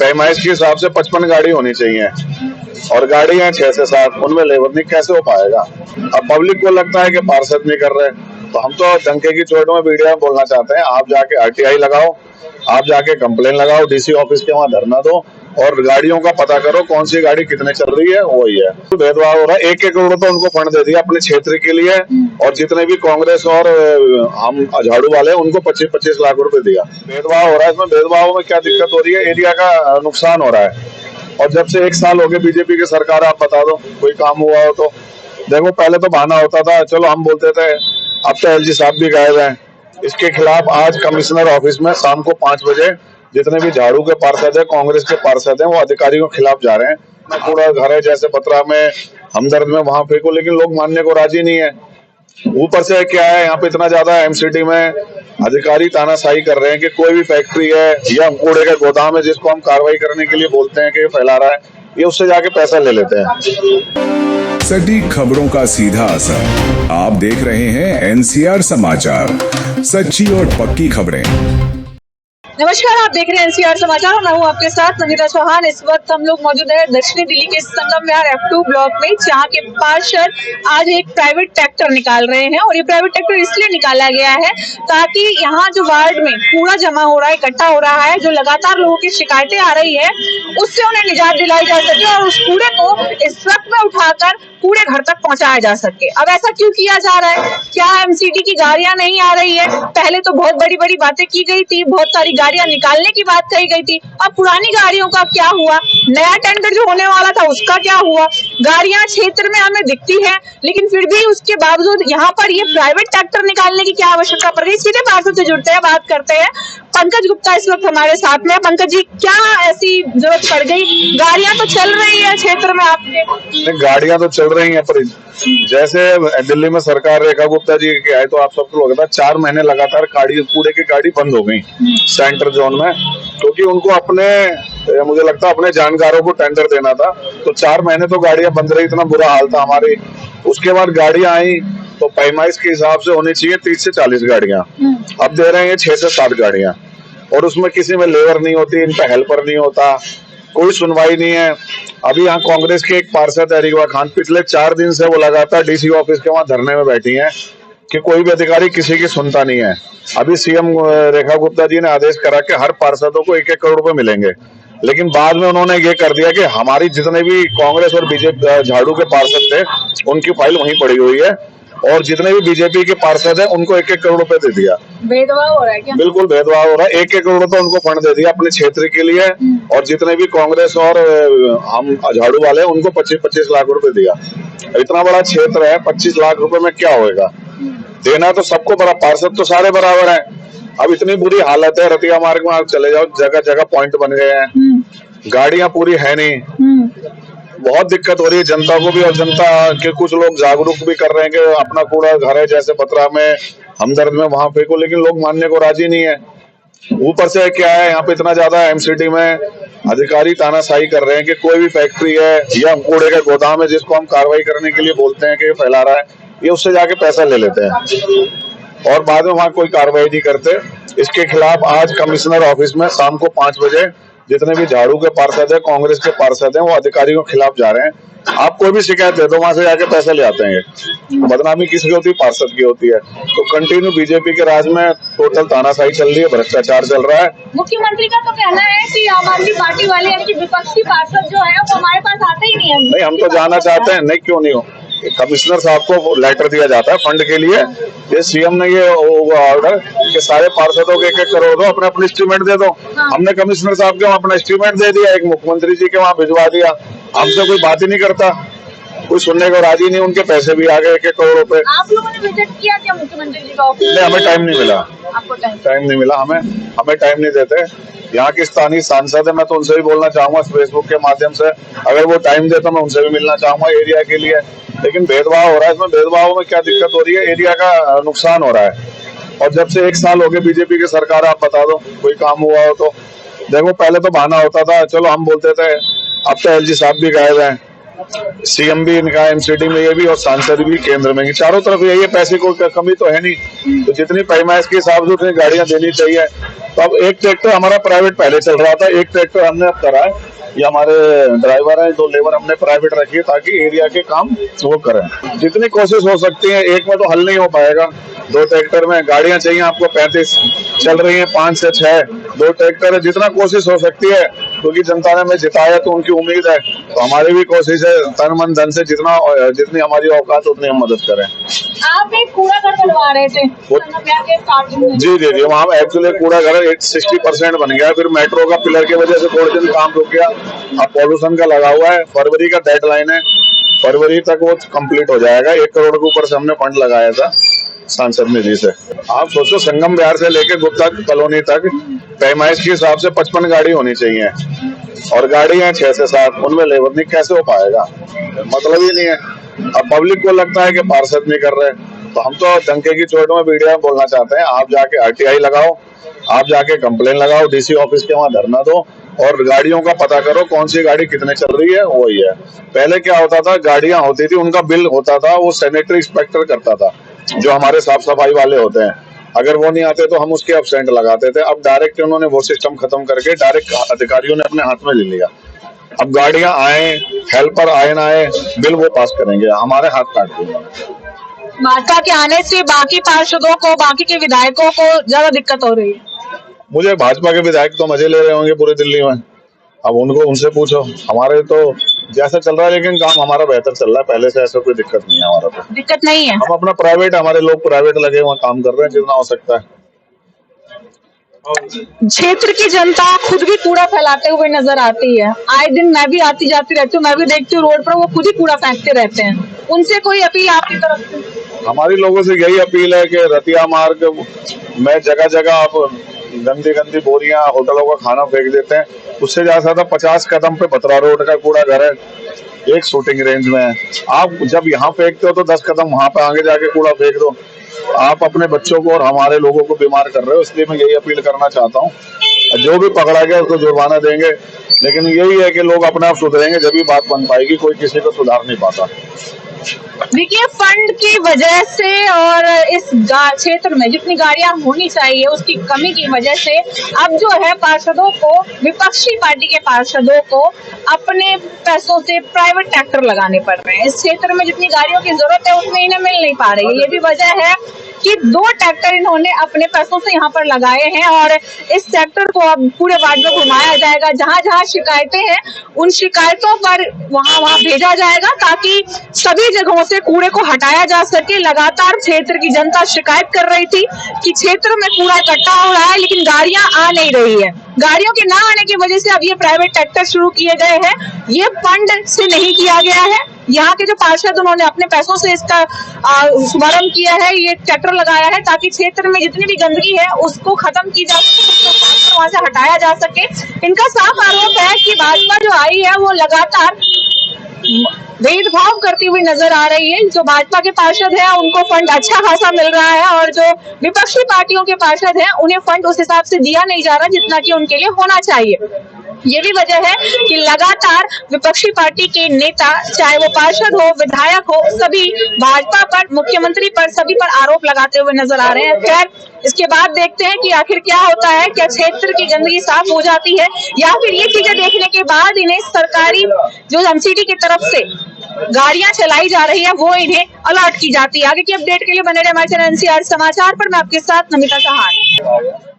पैमाइश के हिसाब से 55 गाड़ी होनी चाहिए और गाड़ी है 6 से 7, उनमें लेबर नहीं, कैसे हो पाएगा। अब पब्लिक को लगता है कि पार्षद नहीं कर रहे, तो हम तो डंके की चोट में मीडिया में बोलना चाहते हैं, आप जाके आरटीआई लगाओ, आप जाके कंप्लेन लगाओ, डीसी ऑफिस के वहां धरना दो और गाड़ियों का पता करो कौन सी गाड़ी कितने चल रही है, वही है। तो भेदभाव हो रहा है। 1-1 करोड़ तो उनको फंड दे दिया अपने क्षेत्र के लिए और जितने भी कांग्रेस और हम झाड़ू वाले उनको 25-25 लाख रुपए दिया। भेदभाव हो रहा है। इसमें भेदभाव में क्या दिक्कत हो रही है, एरिया का नुकसान हो रहा है। और जब से 1 साल हो गए बीजेपी की सरकार, आप बता दो कोई काम हुआ हो तो। देखो पहले तो बहाना होता था, चलो हम बोलते थे, अब तो एलजी साहब भी गायब हैं। इसके खिलाफ आज कमिश्नर ऑफिस में शाम को 5 बजे जितने भी झाड़ू के पार्षद है, कांग्रेस के पार्षद हैं, वो अधिकारियों के खिलाफ जा रहे हैं। कूड़ा घर है जैसे बतरा में, हमदर्द में, वहां फेंको, लेकिन लोग मानने को राजी नहीं है। ऊपर से क्या है, यहाँ पे इतना ज्यादा एमसीडी में अधिकारी तानाशाही कर रहे हैं कि कोई भी फैक्ट्री है या कूड़े का गोदाम है जिसको हम कार्रवाई करने के लिए बोलते हैं कि फैला रहा है, ये उससे जाके पैसा ले लेते हैं। सटीक खबरों का सीधा असर। आप देख रहे हैं एनसीआर समाचार, सच्ची और पक्की खबरें। नमस्कार, आप देख रहे हैं एनसीआर समाचार और मैं हूं आपके साथ संगीता चौहान। इस वक्त हम लोग मौजूद हैं दक्षिणी दिल्ली के संगम विहार F2 ब्लॉक में, जहां के पार्षद आज एक प्राइवेट ट्रैक्टर निकाल रहे हैं। और ये प्राइवेट ट्रैक्टर इसलिए निकाला गया है ताकि यहाँ जो वार्ड में कूड़ा जमा हो रहा है, इकट्ठा हो रहा है, जो लगातार लोगों की शिकायतें आ रही है, उससे उन्हें निजात दिलाई जा सके और उस कूड़े को इस ट्रक में उठाकर कूड़े घर तक पहुंचाया जा सके। अब ऐसा क्यों किया जा रहा है? क्या एमसीडी की गाड़ियां नहीं आ रही है? पहले तो बहुत बड़ी बड़ी बातें की गई थी, बहुत सारी गाड़ियां निकालने की बात कही गई थी। अब पुरानी गाड़ियों का क्या हुआ? नया टेंडर जो होने वाला था उसका क्या हुआ? गाड़ियां क्षेत्र में हमें दिखती है, लेकिन फिर भी उसके बावजूद यहाँ पर ये प्राइवेट ट्रैक्टर निकालने की क्या आवश्यकता पड़ गई? सीधे पार्षद से जुड़ते हैं, बात करते हैं। पंकज गुप्ता इस वक्त हमारे साथ में। पंकज जी, क्या ऐसी जरूरत पड़ गई? गाड़ियां तो चल रही है क्षेत्र में आपके। गाड़ियां तो चल रही हैं, पर जैसे दिल्ली में सरकार रेखा गुप्ता जी के आए तो आप सबको लोग 4 महीने लगातार कूड़े की गाड़ी बंद हो गई सेंटर जोन में, क्योंकि उनको अपने, मुझे लगता है अपने जानकारों को टेंडर देना था। तो 4 महीने तो गाड़ियां बंद रही, इतना बुरा हाल था हमारी। उसके बाद गाड़ियां आई तो पैमाइश के हिसाब से होनी चाहिए 30 से 40 गाड़ियां, अब दे रहे हैं 6 से 7 गाड़ियां। और उसमें किसी में लेबर नहीं होती, इन पे हेल्पर नहीं होता, कोई सुनवाई नहीं है। अभी यहाँ कांग्रेस के एक पार्षद है रिगवा खान, पिछले 4 दिन से वो लगातार डीसी ऑफिस के वहां धरने में बैठी हैं कि कोई भी अधिकारी किसी की सुनता नहीं है। अभी सीएम रेखा गुप्ता जी ने आदेश करा कि हर पार्षदों को 1-1 करोड़ रुपए मिलेंगे, लेकिन बाद में उन्होंने ये कर दिया कि हमारी जितने भी कांग्रेस और बीजेपी झाड़ू के पार्षद थे उनकी फाइल वहीं पड़ी हुई है और जितने भी बीजेपी के पार्षद हैं उनको 1-1 करोड़ रुपए दे दिया। भेदभाव हो रहा है क्या? बिल्कुल भेदभाव हो रहा है। 1-1 करोड़ तो उनको फंड दे दिया अपने क्षेत्र के लिए और जितने भी कांग्रेस और हम झाड़ू वाले उनको 25-25 लाख रुपए दिया। इतना बड़ा क्षेत्र है, 25 लाख रुपए में क्या होगा? देना तो सबको बड़ा, पार्षद तो सारे बराबर है। अब इतनी बुरी हालत है, रतिया मार्ग में आप चले जाओ, जगह जगह पॉइंट बन गए हैं, गाड़ियां पूरी है नहीं, बहुत दिक्कत हो रही है जनता को भी। और जनता के कुछ लोग जागरूक भी कर रहे हैं कि अपना कूड़ा घर है जैसे बतरा में, हमदर्द में, वहां फेंको, लेकिन लोग मानने को राजी नहीं है। ऊपर से क्या है, यहाँ पे इतना ज्यादा एमसीडी में अधिकारी तानाशाही कर रहे हैं कि कोई भी फैक्ट्री है या कूड़े का गोदाम है जिसको हम कार्रवाई करने के लिए बोलते हैं कि फैला रहा है, ये उससे जाके पैसा ले लेते हैं और बाद में वहां कोई कार्रवाई नहीं करते। इसके खिलाफ आज कमिश्नर ऑफिस में शाम को 5 बजे जितने भी झाड़ू के पार्षद है, कांग्रेस के पार्षद हैं, वो अधिकारियों के खिलाफ जा रहे हैं। आप कोई भी शिकायत दे दो, वहां से जाके पैसे ले आते हैं। बदनामी किसकी होती है? पार्षद की होती है। तो कंटिन्यू बीजेपी के राज में टोटल तानाशाही चल रही है, भ्रष्टाचार चल रहा है। मुख्यमंत्री का तो कहना है कि आम आदमी पार्टी वाले यानी विपक्षी पार्षद जो है वो हमारे पास आते ही नहीं है। नहीं, हम तो जाना चाहते हैं। नहीं, क्यों नहीं हो? कमिश्नर साहब को लेटर दिया जाता है फंड के लिए। ये सीएम ने ये ऑर्डर कि सारे पार्षदों के 1-1 करोड़ दो, अपने अपने एस्टीमेट दे दो। हमने कमिश्नर साहब के वहाँ अपना एस्टीमेट दे दिया, एक मुख्यमंत्री जी के वहाँ भिजवा दिया। हमसे कोई बात ही नहीं करता, कोई सुनने को राजी नहीं। उनके पैसे भी आ गए 1-1 करोड़ रुपए। आप लोगों ने विजिट किया क्या मुख्यमंत्री जी का ऑफिस? नहीं, हमें टाइम नहीं मिला। आपको टाइम नहीं मिला, हमें टाइम नहीं देते। यहाँ की स्थानीय सांसद है, मैं तो उनसे भी बोलना चाहूंगा फेसबुक के माध्यम से, अगर वो टाइम दे तो मैं उनसे भी मिलना चाहूंगा एरिया के लिए। लेकिन भेदभाव हो रहा है। इसमें भेदभाव में क्या दिक्कत हो रही है, एरिया का नुकसान हो रहा है। और जब से 1 साल हो गए बीजेपी की सरकार, आप बता दो कोई काम हुआ हो तो। देखो पहले तो बहाना होता था, चलो हम बोलते थे, अब तो एलजी साहब भी गायब हैं। सीएम भी इनका एमसीडी में ये भी और सांसद भी केंद्र में, चारों तरफ यही है, पैसे को कमी तो है नहीं, तो जितनी पैमाइश के हिसाब से उतनी गाड़ियां देनी चाहिए। तो अब एक ट्रैक्टर हमारा प्राइवेट पहले चल रहा था, एक ट्रैक्टर हमने अब करा है, ये हमारे ड्राइवर हैं, 2 लेबर हमने प्राइवेट रखी है ताकि एरिया के काम वो करें। जितनी कोशिश हो सकती है, एक में तो हल नहीं हो पाएगा, 2 ट्रैक्टर में गाड़ियां चाहिए आपको 35 चल रही हैं, 5 से 6 2 ट्रैक्टर है, जितना कोशिश हो सकती है, क्योंकि जनता ने हमें जिताया तो उनकी उम्मीद है, तो हमारी भी कोशिश है तन मन धन से जितनी हमारी औकात उतनी हम मदद करें। आप एक कूड़ा घर बनवा रहे थे जी जी जी, वहाँ एक्चुअली कूड़ा घर 60% बन गया, फिर मेट्रो का पिलर की वजह से थोड़े दिन काम रुक गया, अब पॉल्यूशन का लगा हुआ है, फरवरी का डेडलाइन है, फरवरी तक वो कंप्लीट हो जाएगा। 1 करोड़ के ऊपर से हमने फंड लगाया था सांसद निधि से। आप सोचो संगम विहार से लेके गुप्ता कॉलोनी तक पैमाइश के हिसाब से 55 गाड़ी होनी चाहिए, और गाड़ी है 6 से 7, उनमें लेबर नहीं, कैसे हो पाएगा, मतलब ही नहीं है। अब पब्लिक को लगता है कि पार्षद नहीं कर रहे, तो हम तो डंके की चोट में मीडिया में बोलना चाहते हैं, आप जाके RTI लगाओ, आप जाके कंप्लेन लगाओ, DC ऑफिस के वहां धरना दो, और गाड़ियों का पता करो कौन सी गाड़ी कितने चल रही है, वही है। पहले क्या होता था, गाड़ियां होती थी, उनका बिल होता था, वो सैनिटरी इंस्पेक्टर करता था, जो हमारे साफ सफाई वाले होते हैं, अगर वो नहीं आते तो हम उसके एब्सेंट लगाते थे। अब डायरेक्ट उन्होंने वो सिस्टम खत्म करके डायरेक्ट अधिकारियों ने अपने हाथ में ले लिया। अब गाड़ियां आए, हेल्पर आए ना आए, बिल वो पास करेंगे, हमारे हाथ काट देंगे। भाजपा के आने से बाकी पार्षदों को, बाकी के विधायकों को ज्यादा दिक्कत हो रही है। मुझे भाजपा के विधायक तो मजे ले रहे होंगे पूरी दिल्ली में, अब उनको उनसे पूछो, हमारे तो जैसा चल रहा है, लेकिन काम हमारा बेहतर चल रहा है, पहले से ऐसा कोई दिक्कत नहीं है, हमारा तो दिक्कत नहीं है। हम अपना प्राइवेट, हमारे लोग प्राइवेट लगे हुए काम कर रहे हैं जितना हो सकता है। क्षेत्र की जनता खुद भी कूड़ा फैलाते हुए नजर आती है, आए दिन मैं भी आती जाती रहती हूँ, मैं भी देखती हूँ रोड पर वो खुद ही कूड़ा फेंकते रहते हैं, उनसे कोई अपील आपकी तरफ से? हमारी लोगों से यही अपील है कि रतिया मार्ग में जगह जगह आप गंदी गंदी बोरियां होटलों का खाना फेंक देते हैं, उससे ज्यादा 50 कदम पे बत्रा रोड का कूड़ा घर है, एक शूटिंग रेंज में है। आप जब यहाँ फेंकते हो तो 10 कदम वहां पे आगे जाके कूड़ा फेंक दो, आप अपने बच्चों को और हमारे लोगों को बीमार कर रहे हो। इसलिए मैं यही अपील करना चाहता हूँ, जो भी पकड़ा गया उसको जुर्माना देंगे, लेकिन यही है कि लोग अपने आप सुधरेंगे, जब भी बात बन पाएगी, कोई किसी को सुधार नहीं पाता। देखिए, फंड की वजह से और इस क्षेत्र में जितनी गाड़ियां होनी चाहिए उसकी कमी की वजह से अब जो है पार्षदों को, विपक्षी पार्टी के पार्षदों को अपने पैसों से प्राइवेट ट्रैक्टर लगाने पड़ रहे हैं। इस क्षेत्र में जितनी गाड़ियों की जरूरत है उतनी इन्हें मिल नहीं पा रही है। ये भी वजह है कि 2 ट्रैक्टर इन्होंने अपने पैसों से यहाँ पर लगाए हैं, और इस ट्रैक्टर को अब पूरे वार्ड में घुमाया जाएगा, जहां जहां शिकायतें हैं उन शिकायतों पर वहां भेजा जाएगा, ताकि सभी जगहों से कूड़े को हटाया जा सके। लगातार क्षेत्र की जनता शिकायत कर रही थी कि क्षेत्र में कूड़ा इकट्ठा हो रहा है लेकिन गाड़ियां आ नहीं रही है। गाड़ियों के ना आने की वजह से अब ये प्राइवेट ट्रैक्टर शुरू किए गए हैं। ये फंड से नहीं किया गया है, यहाँ के जो पार्षद उन्होंने अपने पैसों से इसका शुभारंभ किया है, ये ट्रैक्टर लगाया है ताकि क्षेत्र में जितनी भी गंदगी है उसको खत्म की जा सके, वहां से हटाया जा सके। इनका साफ आरोप है कि भाजपा जो आई है वो लगातार भेदभाव करती हुई नजर आ रही है। जो भाजपा के पार्षद हैं उनको फंड अच्छा खासा मिल रहा है, और जो विपक्षी पार्टियों के पार्षद हैं उन्हें फंड उस हिसाब से दिया नहीं जा रहा जितना कि उनके लिए होना चाहिए। ये भी वजह है कि लगातार विपक्षी पार्टी के नेता, चाहे वो पार्षद हो, विधायक हो, सभी भाजपा पर, मुख्यमंत्री पर, सभी पर आरोप लगाते हुए नजर आ रहे हैं। खैर, इसके बाद देखते हैं कि आखिर क्या होता है, क्या क्षेत्र की गंदगी साफ हो जाती है, या फिर ये चीजें देखने के बाद इन्हें सरकारी जो एमसीडी की तरफ से गाड़ियां चलाई जा रही है वो इन्हें अलर्ट की जाती है। आगे की अपडेट के लिए बने रहे हमारे चैनल NCR समाचार पर। मैं आपके साथ नमिता चौहान।